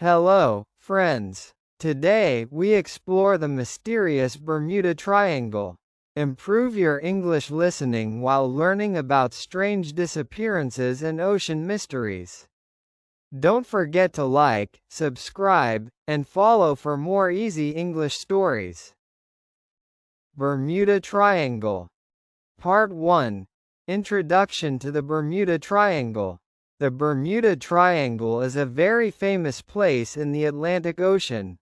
Hello, friends. Today, we explore the mysterious Bermuda Triangle. Improve your English listening while learning about strange disappearances and ocean mysteries. Don't forget to like, subscribe, and follow for more easy English stories. Bermuda Triangle. Part 1. Introduction to the Bermuda Triangle. The Bermuda Triangle is a very famous place in the Atlantic Ocean.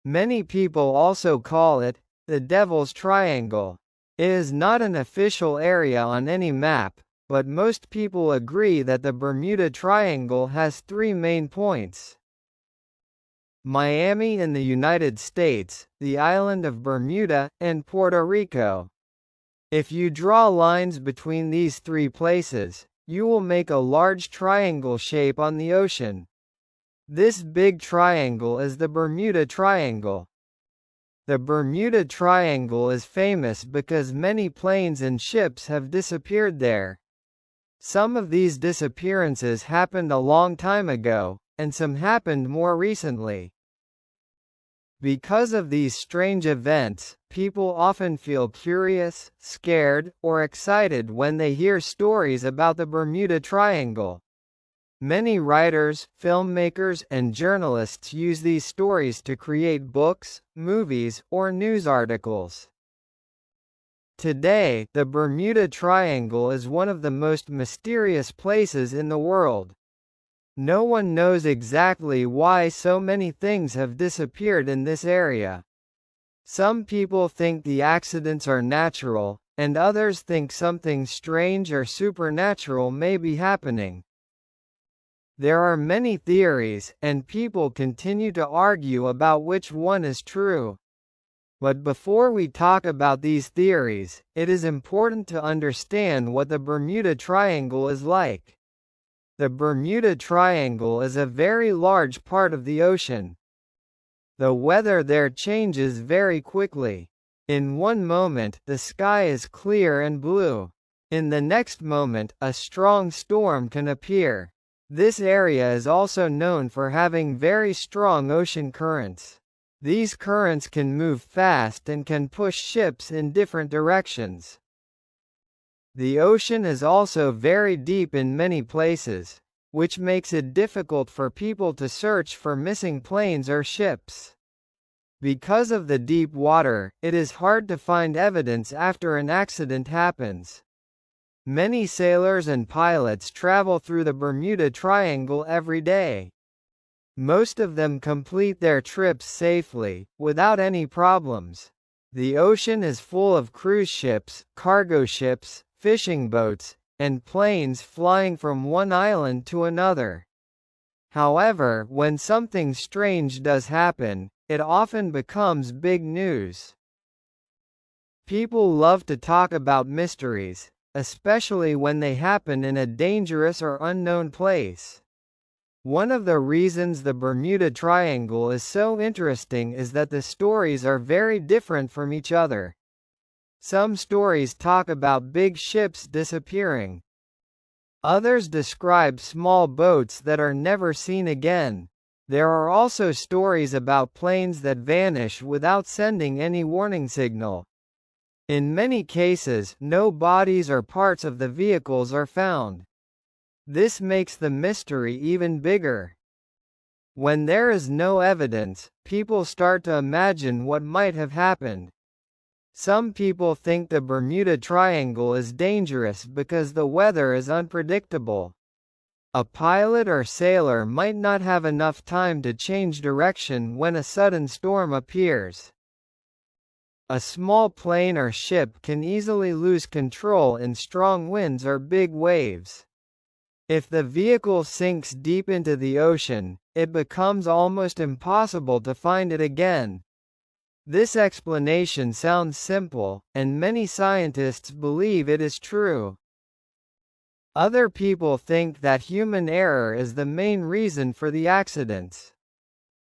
Many people also call it the Devil's Triangle. It is not an official area on any map, but most people agree that the Bermuda Triangle has three main points: Miami in the United States, the island of Bermuda, and Puerto Rico. If you draw lines between these three places, you will make a large triangle shape on the ocean. This big triangle is the Bermuda Triangle. The Bermuda Triangle is famous because many planes and ships have disappeared there. Some of these disappearances happened a long time ago, and some happened more recently. Because of these strange events, people often feel curious, scared, or excited when they hear stories about the Bermuda Triangle. Many writers, filmmakers, and journalists use these stories to create books, movies, or news articles. Today, the Bermuda Triangle is one of the most mysterious places in the world. No one knows exactly why so many things have disappeared in this area. Some people think the accidents are natural, and others think something strange or supernatural may be happening. There are many theories, and people continue to argue about which one is true. But before we talk about these theories, it is important to understand what the Bermuda Triangle is like. The Bermuda Triangle is a very large part of the ocean. The weather there changes very quickly. In one moment, the sky is clear and blue. In the next moment, a strong storm can appear. This area is also known for having very strong ocean currents. These currents can move fast and can push ships in different directions. The ocean is also very deep in many places, which makes it difficult for people to search for missing planes or ships. Because of the deep water, it is hard to find evidence after an accident happens. Many sailors and pilots travel through the Bermuda Triangle every day. Most of them complete their trips safely, without any problems. The ocean is full of cruise ships, cargo ships, fishing boats, and planes flying from one island to another. However, when something strange does happen, it often becomes big news. People love to talk about mysteries, especially when they happen in a dangerous or unknown place. One of the reasons the Bermuda Triangle is so interesting is that the stories are very different from each other. Some stories talk about big ships disappearing. Others describe small boats that are never seen again. There are also stories about planes that vanish without sending any warning signal. In many cases, no bodies or parts of the vehicles are found. This makes the mystery even bigger. When there is no evidence, people start to imagine what might have happened. Some people think the Bermuda Triangle is dangerous because the weather is unpredictable. A pilot or sailor might not have enough time to change direction when a sudden storm appears. A small plane or ship can easily lose control in strong winds or big waves. If the vehicle sinks deep into the ocean, it becomes almost impossible to find it again. This explanation sounds simple, and many scientists believe it is true. Other people think that human error is the main reason for the accidents.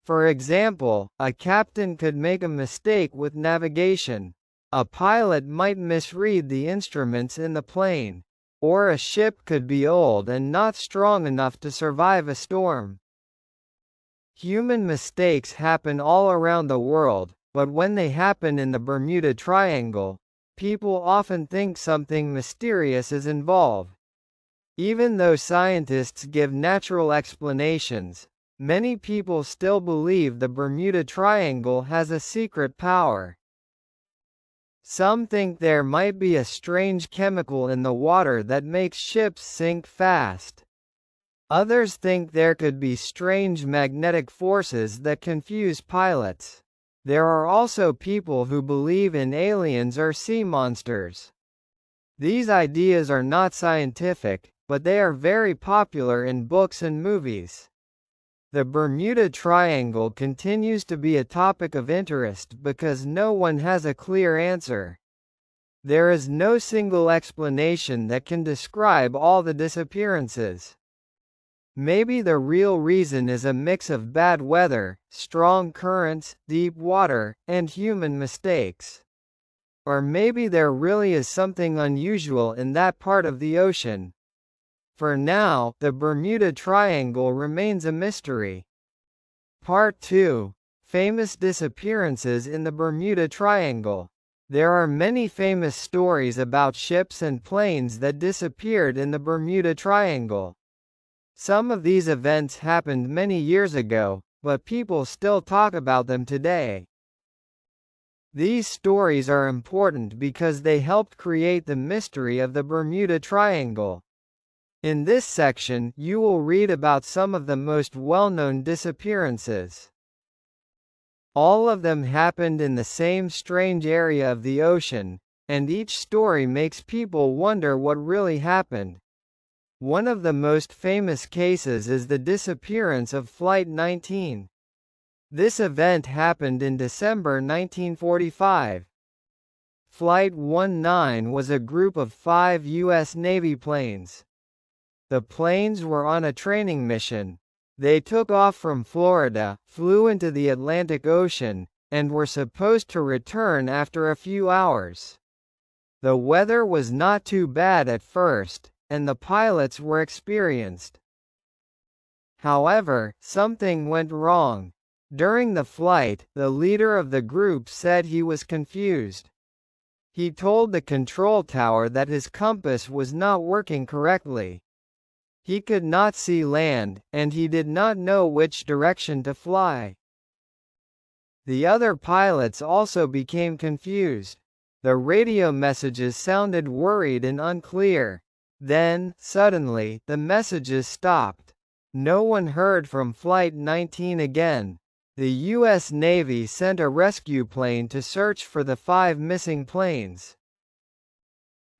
For example, a captain could make a mistake with navigation. A pilot might misread the instruments in the plane. Or a ship could be old and not strong enough to survive a storm. Human mistakes happen all around the world, but when they happen in the Bermuda Triangle, people often think something mysterious is involved. Even though scientists give natural explanations, many people still believe the Bermuda Triangle has a secret power. Some think there might be a strange chemical in the water that makes ships sink fast. Others think there could be strange magnetic forces that confuse pilots. There are also people who believe in aliens or sea monsters. These ideas are not scientific, but they are very popular in books and movies. The Bermuda Triangle continues to be a topic of interest because no one has a clear answer. There is no single explanation that can describe all the disappearances. Maybe the real reason is a mix of bad weather, strong currents, deep water, and human mistakes. Or maybe there really is something unusual in that part of the ocean. For now, the Bermuda Triangle remains a mystery. Part 2. Famous disappearances in the Bermuda Triangle. There are many famous stories about ships and planes that disappeared in the Bermuda Triangle. Some of these events happened many years ago, but people still talk about them today. These stories are important because they helped create the mystery of the Bermuda Triangle. In this section, you will read about some of the most well-known disappearances. All of them happened in the same strange area of the ocean, and each story makes people wonder what really happened. One of the most famous cases is the disappearance of Flight 19. This event happened in December 1945. Flight 19 was a group of 5 U.S. Navy planes. The planes were on a training mission. They took off from Florida, flew into the Atlantic Ocean, and were supposed to return after a few hours. The weather was not too bad at first, and the pilots were experienced. However, something went wrong. During the flight, the leader of the group said he was confused. He told the control tower that his compass was not working correctly. He could not see land, and he did not know which direction to fly. The other pilots also became confused. The radio messages sounded worried and unclear. Then, suddenly, the messages stopped. No one heard from Flight 19 again. The U.S. Navy sent a rescue plane to search for the 5 missing planes.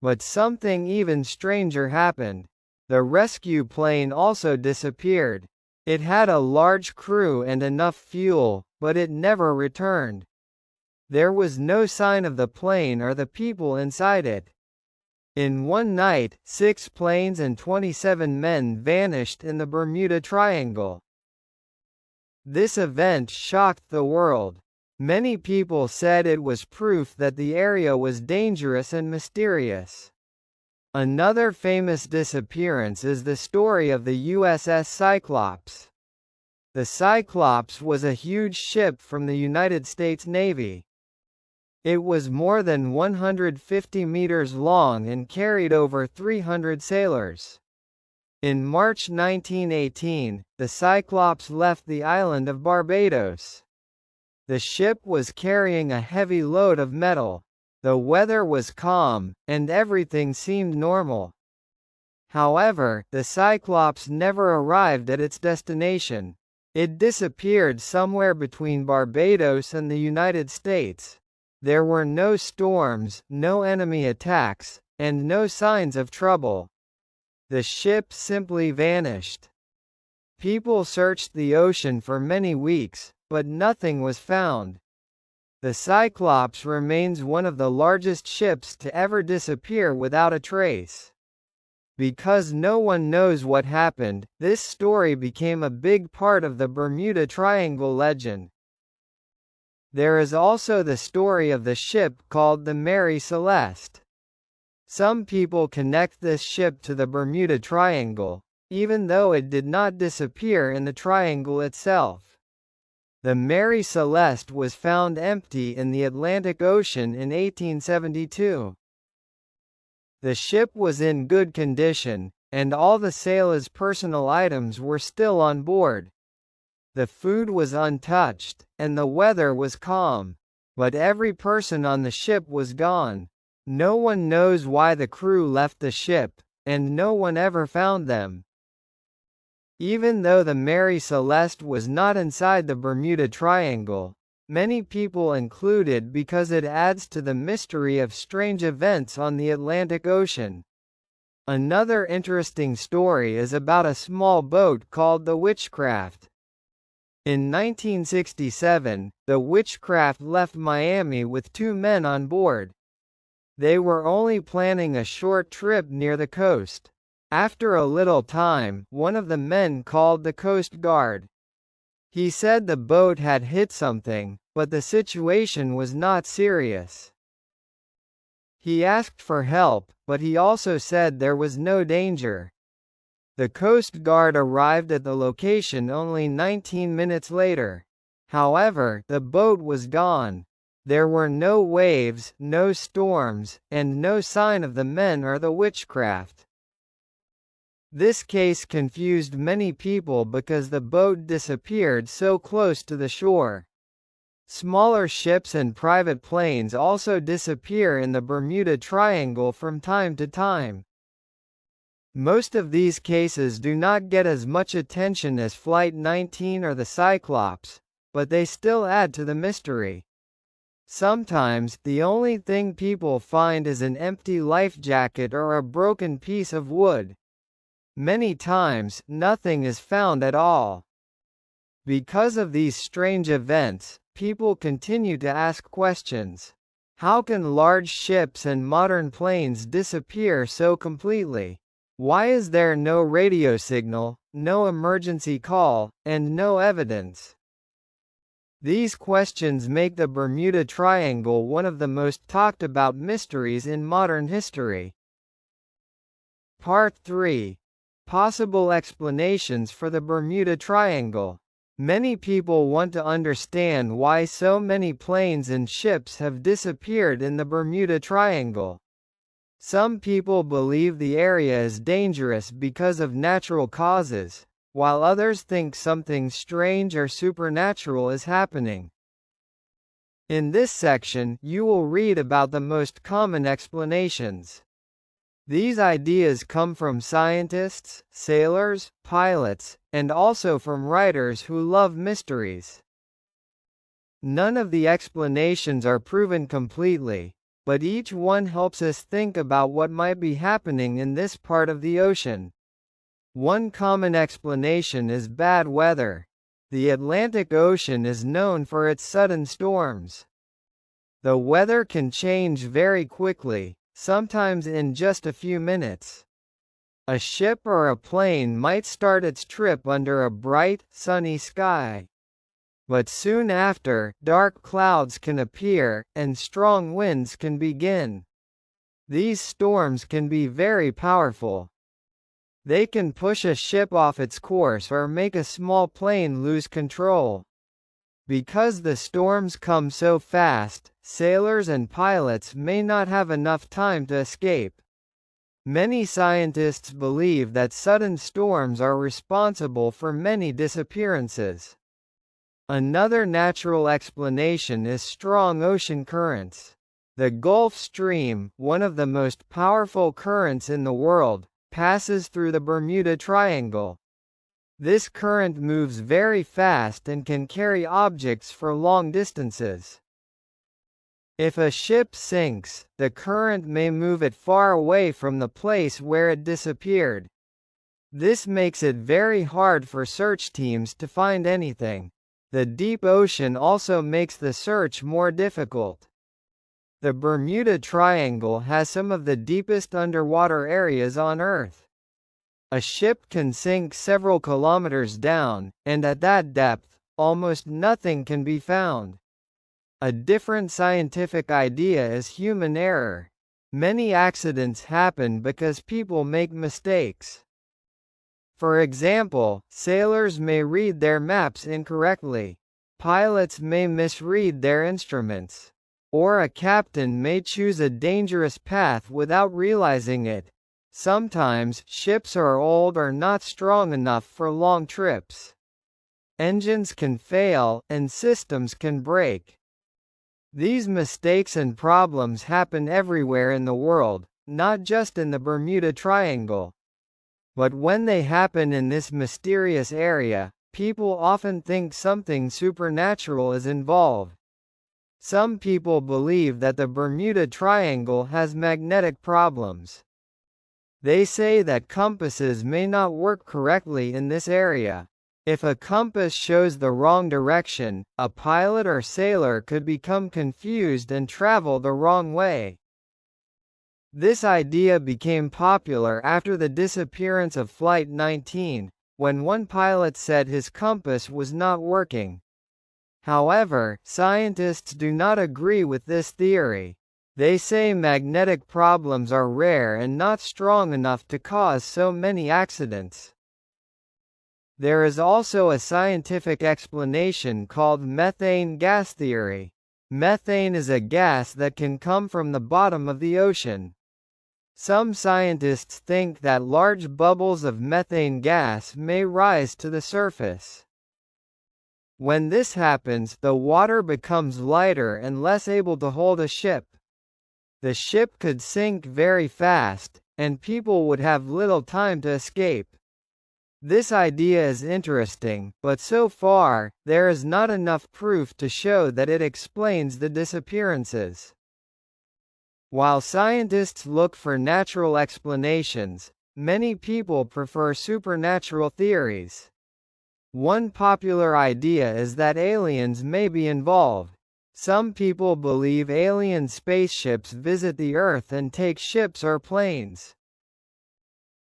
But something even stranger happened. The rescue plane also disappeared. It had a large crew and enough fuel, but it never returned. There was no sign of the plane or the people inside it. In one night, 6 planes and 27 men vanished in the Bermuda Triangle. This event shocked the world. Many people said it was proof that the area was dangerous and mysterious. Another famous disappearance is the story of the USS Cyclops. The Cyclops was a huge ship from the United States Navy. It was more than 150 meters long and carried over 300 sailors. In March 1918, the Cyclops left the island of Barbados. The ship was carrying a heavy load of metal. The weather was calm, and everything seemed normal. However, the Cyclops never arrived at its destination. It disappeared somewhere between Barbados and the United States. There were no storms, no enemy attacks, and no signs of trouble. The ship simply vanished. People searched the ocean for many weeks, but nothing was found. The Cyclops remains one of the largest ships to ever disappear without a trace. Because no one knows what happened, this story became a big part of the Bermuda Triangle legend. There is also the story of the ship called the Mary Celeste. Some people connect this ship to the Bermuda Triangle, even though it did not disappear in the triangle itself. The Mary Celeste was found empty in the Atlantic Ocean in 1872. The ship was in good condition, and all the sailors' personal items were still on board. The food was untouched, and the weather was calm. But every person on the ship was gone. No one knows why the crew left the ship, and no one ever found them. Even though the Mary Celeste was not inside the Bermuda Triangle, many people include it because it adds to the mystery of strange events on the Atlantic Ocean. Another interesting story is about a small boat called the Witchcraft. In 1967, the Witchcraft left Miami with 2 men on board. They were only planning a short trip near the coast. After a little time, one of the men called the Coast Guard. He said the boat had hit something, but the situation was not serious. He asked for help, but he also said there was no danger. The Coast Guard arrived at the location only 19 minutes later. However, the boat was gone. There were no waves, no storms, and no sign of the men or the Witchcraft. This case confused many people because the boat disappeared so close to the shore. Smaller ships and private planes also disappear in the Bermuda Triangle from time to time. Most of these cases do not get as much attention as Flight 19 or the Cyclops, but they still add to the mystery. Sometimes, the only thing people find is an empty life jacket or a broken piece of wood. Many times, nothing is found at all. Because of these strange events, people continue to ask questions. How can large ships and modern planes disappear so completely? Why is there no radio signal, no emergency call, and no evidence? These questions make the Bermuda Triangle one of the most talked about mysteries in modern history. Part 3. Possible explanations for the Bermuda Triangle. Many people want to understand why so many planes and ships have disappeared in the Bermuda Triangle. Some people believe the area is dangerous because of natural causes, while others think something strange or supernatural is happening. In this section, you will read about the most common explanations. These ideas come from scientists, sailors, pilots, and also from writers who love mysteries. None of the explanations are proven completely, but each one helps us think about what might be happening in this part of the ocean. One common explanation is bad weather. The Atlantic Ocean is known for its sudden storms. The weather can change very quickly, sometimes in just a few minutes. A ship or a plane might start its trip under a bright, sunny sky. But soon after, dark clouds can appear, and strong winds can begin. These storms can be very powerful. They can push a ship off its course or make a small plane lose control. Because the storms come so fast, sailors and pilots may not have enough time to escape. Many scientists believe that sudden storms are responsible for many disappearances. Another natural explanation is strong ocean currents. The Gulf Stream, one of the most powerful currents in the world, passes through the Bermuda Triangle. This current moves very fast and can carry objects for long distances. If a ship sinks, the current may move it far away from the place where it disappeared. This makes it very hard for search teams to find anything. The deep ocean also makes the search more difficult. The Bermuda Triangle has some of the deepest underwater areas on Earth. A ship can sink several kilometers down, and at that depth, almost nothing can be found. A different scientific idea is human error. Many accidents happen because people make mistakes. For example, sailors may read their maps incorrectly. Pilots may misread their instruments. Or a captain may choose a dangerous path without realizing it. Sometimes, ships are old or not strong enough for long trips. Engines can fail, and systems can break. These mistakes and problems happen everywhere in the world, not just in the Bermuda Triangle. But when they happen in this mysterious area, people often think something supernatural is involved. Some people believe that the Bermuda Triangle has magnetic problems. They say that compasses may not work correctly in this area. If a compass shows the wrong direction, a pilot or sailor could become confused and travel the wrong way. This idea became popular after the disappearance of Flight 19, when one pilot said his compass was not working. However, scientists do not agree with this theory. They say magnetic problems are rare and not strong enough to cause so many accidents. There is also a scientific explanation called methane gas theory. Methane is a gas that can come from the bottom of the ocean. Some scientists think that large bubbles of methane gas may rise to the surface. When this happens, the water becomes lighter and less able to hold a ship. The ship could sink very fast, and people would have little time to escape. This idea is interesting, but so far, there is not enough proof to show that it explains the disappearances. While scientists look for natural explanations, many people prefer supernatural theories. One popular idea is that aliens may be involved. Some people believe alien spaceships visit the Earth and take ships or planes.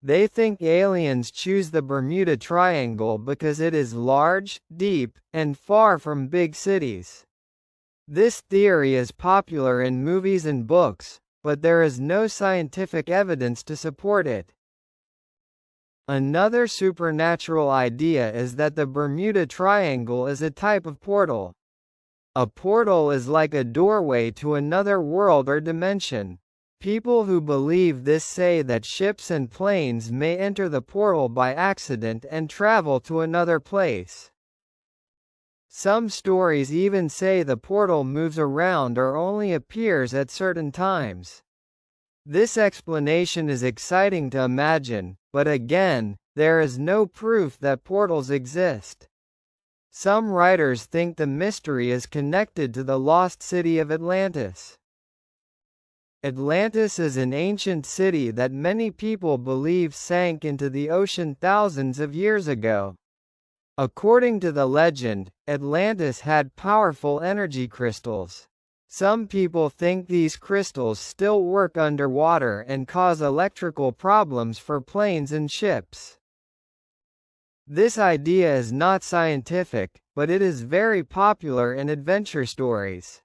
They think aliens choose the Bermuda Triangle because it is large, deep, and far from big cities. This theory is popular in movies and books, but there is no scientific evidence to support it. Another supernatural idea is that the Bermuda Triangle is a type of portal. A portal is like a doorway to another world or dimension. People who believe this say that ships and planes may enter the portal by accident and travel to another place. Some stories even say the portal moves around or only appears at certain times. This explanation is exciting to imagine, but again, there is no proof that portals exist. Some writers think the mystery is connected to the lost city of Atlantis. Atlantis is an ancient city that many people believe sank into the ocean thousands of years ago. According to the legend, Atlantis had powerful energy crystals. Some people think these crystals still work underwater and cause electrical problems for planes and ships. This idea is not scientific, but it is very popular in adventure stories.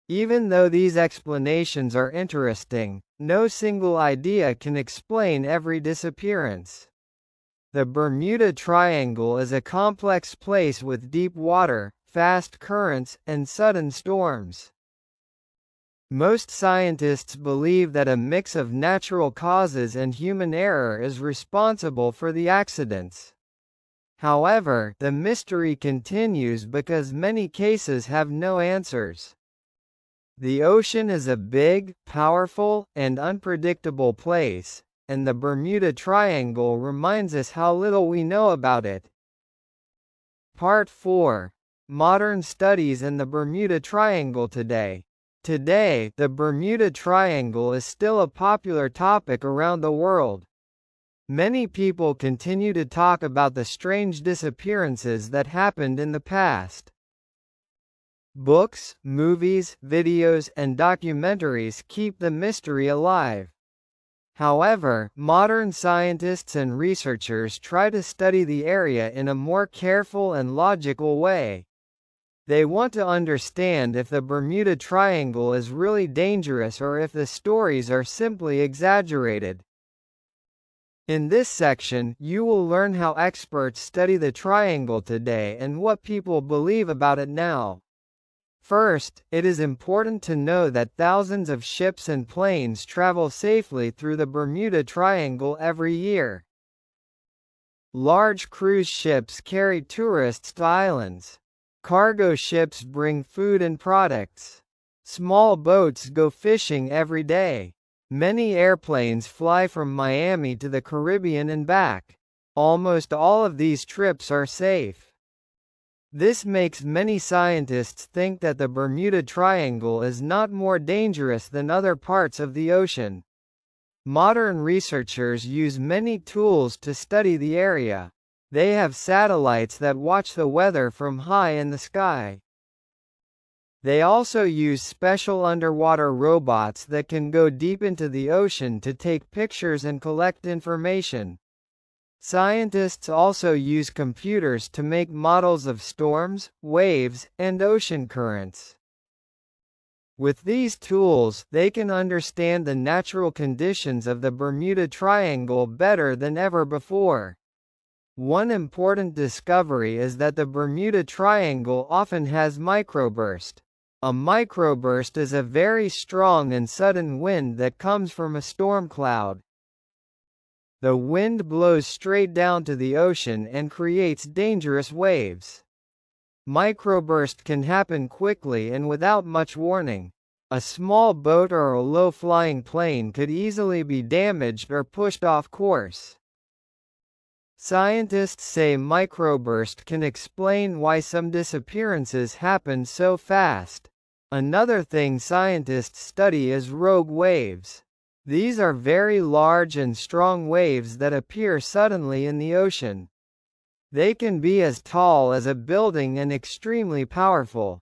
Even though these explanations are interesting, no single idea can explain every disappearance. The Bermuda Triangle is a complex place with deep water, fast currents, and sudden storms. Most scientists believe that a mix of natural causes and human error is responsible for the accidents. However, the mystery continues because many cases have no answers. The ocean is a big, powerful, and unpredictable place, and the Bermuda Triangle reminds us how little we know about it. Part 4. Modern Studies in the Bermuda Triangle Today. Today, the Bermuda Triangle is still a popular topic around the world. Many people continue to talk about the strange disappearances that happened in the past. Books, movies, videos, and documentaries keep the mystery alive. However, modern scientists and researchers try to study the area in a more careful and logical way. They want to understand if the Bermuda Triangle is really dangerous or if the stories are simply exaggerated. In this section, you will learn how experts study the triangle today and what people believe about it now. First, it is important to know that thousands of ships and planes travel safely through the Bermuda Triangle every year. Large cruise ships carry tourists to islands. Cargo ships bring food and products. Small boats go fishing every day. Many airplanes fly from Miami to the Caribbean and back. Almost all of these trips are safe. This makes many scientists think that the Bermuda Triangle is not more dangerous than other parts of the ocean. Modern researchers use many tools to study the area. They have satellites that watch the weather from high in the sky. They also use special underwater robots that can go deep into the ocean to take pictures and collect information. Scientists also use computers to make models of storms, waves, and ocean currents. With these tools, they can understand the natural conditions of the Bermuda Triangle better than ever before. One important discovery is that the Bermuda Triangle often has microburst. A microburst is a very strong and sudden wind that comes from a storm cloud. The wind blows straight down to the ocean and creates dangerous waves. Microburst can happen quickly and without much warning. A small boat or a low-flying plane could easily be damaged or pushed off course. Scientists say microburst can explain why some disappearances happen so fast. Another thing scientists study is rogue waves. These are very large and strong waves that appear suddenly in the ocean. They can be as tall as a building and extremely powerful.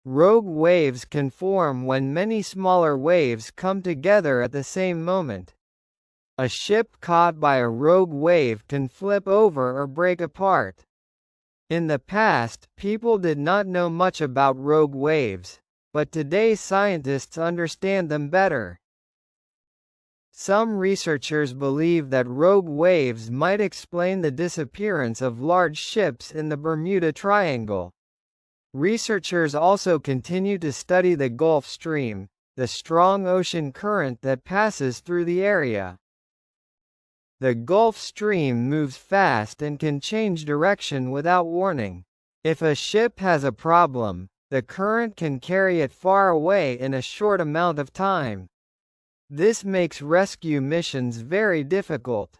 Rogue waves can form when many smaller waves come together at the same moment. A ship caught by a rogue wave can flip over or break apart. In the past, people did not know much about rogue waves, but today scientists understand them better. Some researchers believe that rogue waves might explain the disappearance of large ships in the Bermuda Triangle. Researchers also continue to study the Gulf Stream, the strong ocean current that passes through the area. The Gulf Stream moves fast and can change direction without warning. If a ship has a problem, the current can carry it far away in a short amount of time. This makes rescue missions very difficult.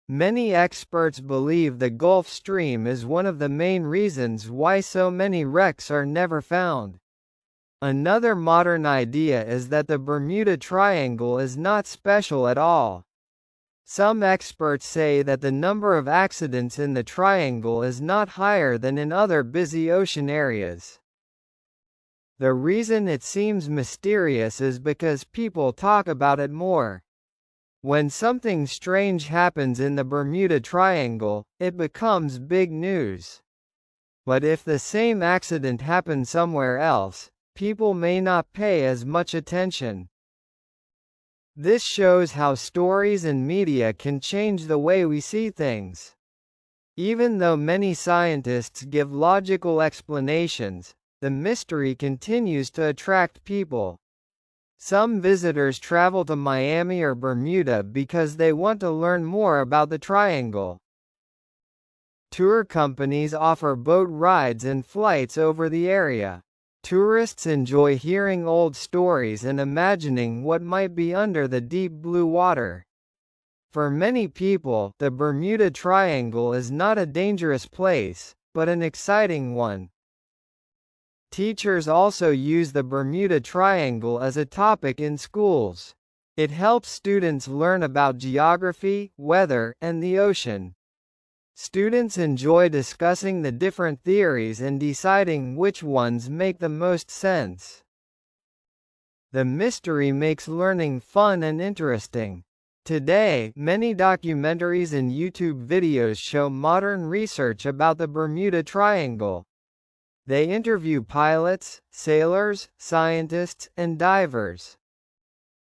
Many experts believe the Gulf Stream is one of the main reasons why so many wrecks are never found. Another modern idea is that the Bermuda Triangle is not special at all. Some experts say that the number of accidents in the triangle is not higher than in other busy ocean areas. The reason it seems mysterious is because people talk about it more. When something strange happens in the Bermuda Triangle, it becomes big news. But if the same accident happened somewhere else, people may not pay as much attention. This shows how stories and media can change the way we see things. Even though many scientists give logical explanations, the mystery continues to attract people. Some visitors travel to Miami or Bermuda because they want to learn more about the triangle. Tour companies offer boat rides and flights over the area. Tourists enjoy hearing old stories and imagining what might be under the deep blue water. For many people, the Bermuda Triangle is not a dangerous place, but an exciting one. Teachers also use the Bermuda Triangle as a topic in schools. It helps students learn about geography, weather, and the ocean. Students enjoy discussing the different theories and deciding which ones make the most sense. The mystery makes learning fun and interesting. Today, many documentaries and YouTube videos show modern research about the Bermuda Triangle. They interview pilots, sailors, scientists, and divers.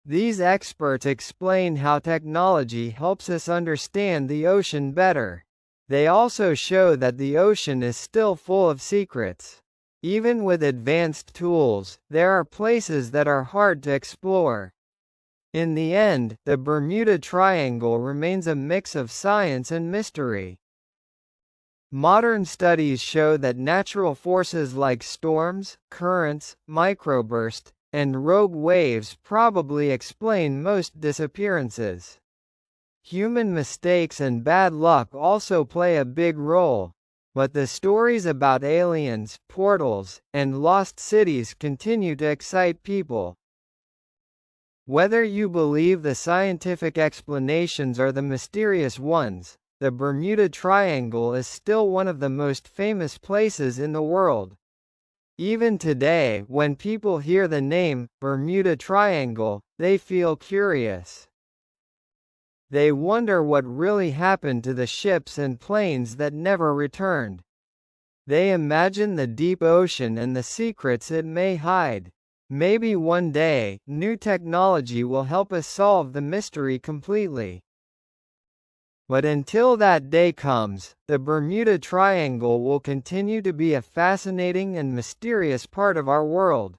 These experts explain how technology helps us understand the ocean better. They also show that the ocean is still full of secrets. Even with advanced tools, there are places that are hard to explore. In the end, the Bermuda Triangle remains a mix of science and mystery. Modern studies show that natural forces like storms, currents, microbursts, and rogue waves probably explain most disappearances. Human mistakes and bad luck also play a big role, but the stories about aliens, portals, and lost cities continue to excite people. Whether you believe the scientific explanations or the mysterious ones, the Bermuda Triangle is still one of the most famous places in the world. Even today, when people hear the name, Bermuda Triangle, they feel curious. They wonder what really happened to the ships and planes that never returned. They imagine the deep ocean and the secrets it may hide. Maybe one day, new technology will help us solve the mystery completely. But until that day comes, the Bermuda Triangle will continue to be a fascinating and mysterious part of our world.